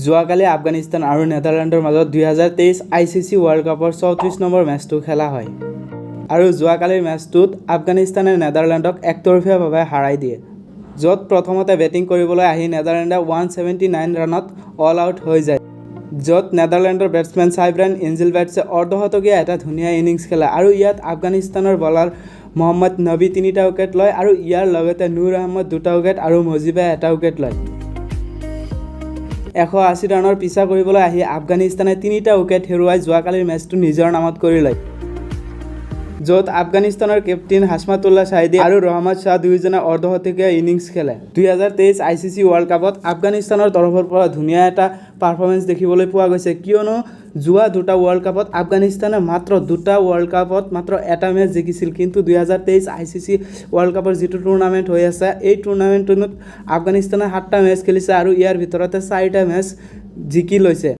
যোৱাকালি আফগানিস্তান আৰু নেদাৰলেণ্ডৰ মাজত 2023 ICC ৱৰ্ল্ড কাপৰ 34 নম্বৰ মেচটো খেলা হয় আৰু যোৱাকালিৰ মেচটোত আফগানিস্তানে নেদাৰলেণ্ডক একতৰফীয়াভাৱে হাৰাই দিয়ে, য'ত প্ৰথমতে বেটিং কৰিবলৈ আহি নেদাৰলেণ্ডে 179 ৰানত অল আউট হৈ যায়, য'ত নেদাৰলেণ্ডৰ বেটছমেন চাইব্ৰেন ইঞ্জিলবেৰ্টছে অৰ্ধশতকীয়া এটা ধুনীয়া ইনিংছ খেলে আৰু ইয়াত আফগানিস্তানৰ বলাৰ মহম্মদ নবী 3টা উইকেট লয় আৰু ইয়াৰ লগতে নুৰ আহমদ 2টা উইকেট আৰু মুজিবে 1টা উইকেট লয়। 180 ৰানৰ পিছা কৰিবলৈ আহি আফগানিস্তানে 3টা উইকেট হেৰুৱাই যোৱাকালিৰ মেচটো নিজৰ নামত কৰি লয়, য'ত আফগানিস্তানৰ কেপ্টেইন হাছমাতুল্লাহ শ্বাহিদী আৰু ৰহমত শ্বাহ দুয়োজনে অৰ্ধশতকীয়া ইনিংছ খেলে। 2023 ICC ৱৰ্ল্ড কাপত আফগানিস্তানৰ তৰফৰ পৰা ধুনীয়া এটা পাৰফৰ্মেঞ্চ দেখিবলৈ পোৱা গৈছে, কিয়নো যোৱা 2টা ৱৰ্ল্ড কাপত আফগানিস্তানে মাত্ৰ 2টা ৱৰ্ল্ড কাপত মাত্ৰ এটা মেচ জিকিছিল, কিন্তু 2023 ICC ৱৰ্ল্ড কাপৰ যিটো টুৰ্ণামেণ্ট হৈ আছে এই টুৰ্ণামেণ্টটোত আফগানিস্তানে 7টা মেচ খেলিছে আৰু ইয়াৰ ভিতৰতে 4টা মেচ জিকি লৈছে।